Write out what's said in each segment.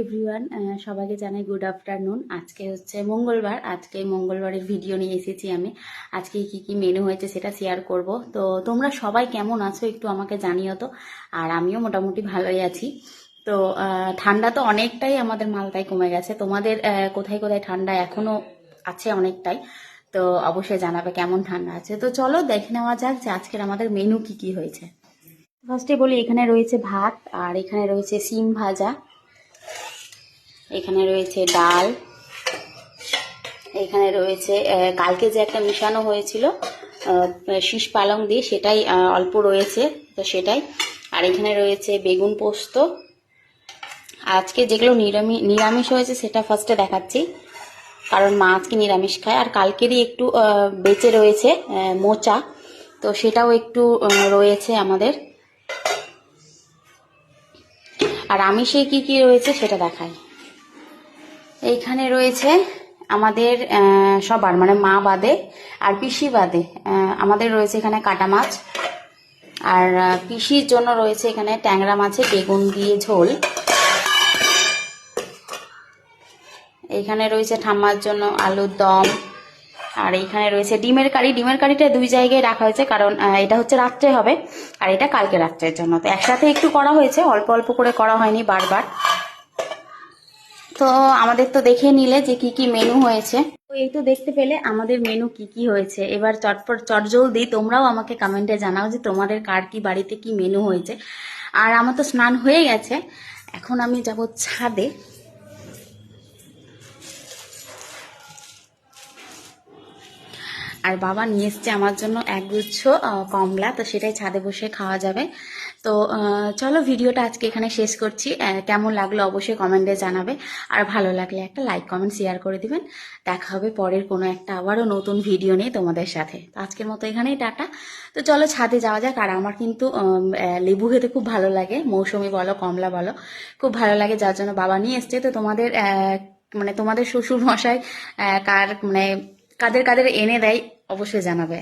Everyone, সবাইকে জানাই good afternoon. আজকে হচ্ছে মঙ্গলবার। আজকে মঙ্গলবারের ভিডিও নিয়ে এসেছি আমি। আজকে কি কি মেনু হয়েছে সেটা শেয়ার করব। তো তোমরা সবাই কেমন আছো একটু আমাকে জানিও তো। আর আমিও মোটামুটি ভালোই আছি। তো ঠান্ডা তো অনেকটাই আমাদের মালদায় কমে গেছে। তোমাদের কোথায় কোথায় ঠান্ডা এখনো আছে অনেকটাই। তো অবশ্যই জানাবে কেমন ঠান্ডা আছে। তো চলো দেখে নেওয়া যাক যে আজকের আমাদের মেনু কি কি হয়েছে। ফার্স্টে বলি, এখানে রয়েছে ভাত, আর এখানে রয়েছে সিম ভাজা, এখানে রয়েছে ডাল, এখানে রয়েছে কালকে যে একটা মিশানো হয়েছিল শীষ পালং দিয়ে, সেটাই অল্প রয়েছে, তো সেটাই। আর এখানে রয়েছে বেগুন পোস্ত। আজকে যেগুলো নিরামিষ হয়েছে সেটা ফার্স্টে দেখাচ্ছি, কারণ মা আজকে নিরামিষ খায়। আর কালকেরই একটু বেঁচে রয়েছে মোচা, তো সেটাও একটু রয়েছে আমাদের। আর আমিষে কি কি রয়েছে সেটা দেখাই। এইখানে রয়েছে আমাদের সবার, মানে মা বাদে আর পিসি বাদে আমাদের রয়েছে এখানে কাটা মাছ। আর পিসির জন্য রয়েছে এখানে ট্যাংরা মাছের বেগুন দিয়ে ঝোল। এইখানে রয়েছে ঠাম্মার জন্য আলুর দম। আর এইখানে রয়েছে ডিমের কারি। ডিমের কারিটা দুই জায়গায় রাখা হয়েছে, কারণ এটা হচ্ছে রাত্রে হবে আর এটা কালকে রাত্রের জন্য। তো একসাথে একটু করা হয়েছে, অল্প অল্প করে করা হয়নি বারবার। তো আমাদের তো দেখে নিলে যে কি কি মেনু হয়েছে। তো এই তো দেখতে পেলে আমাদের মেনু কি কি হয়েছে। এবার চটপট চটজলদি তোমরাও আমাকে কমেন্টে জানাও যে তোমাদের কার কি বাড়িতে কি মেনু হয়েছে। আর আমার তো স্নান হয়ে গেছে, এখন আমি যাব ছাদে। আর বাবা নিয়ে এসছে আমার জন্য একগুচ্ছ কমলা, তো সেটাই ছাদে বসে খাওয়া যাবে। তো চলো ভিডিওটা আজকে এখানে শেষ করছি। কেমন লাগলো অবশ্যই কমেন্টে জানাবে। আর ভালো লাগলে একটা লাইক কমেন্ট শেয়ার করে দিবেন। দেখা হবে পরের কোনো একটা আবারও নতুন ভিডিও নিয়ে তোমাদের সাথে। তো আজকের মতো এখানেই টাটা। তো চলো ছাদে যাওয়া যাক। আর আমার কিন্তু লেবু খেতে খুব ভালো লাগে, মৌসুমি বলো কমলা বলো, খুব ভালো লাগে, যার জন্য বাবা নিয়ে এসছে। তো তোমাদের মানে তোমাদের শ্বশুর মশাই কার মানে কাদের কাদের এনে দেয় অবশ্যই জানাবে।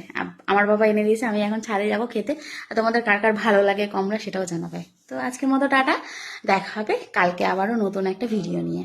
আমার বাবা এনে দিয়েছে, আমি এখন ছাদে যাবো খেতে। আর তোমাদের কার কার ভালো লাগে কমলা সেটাও জানাবে। তো আজকের মতো টাটা, দেখা হবে কালকে আবারও নতুন একটা ভিডিও নিয়ে।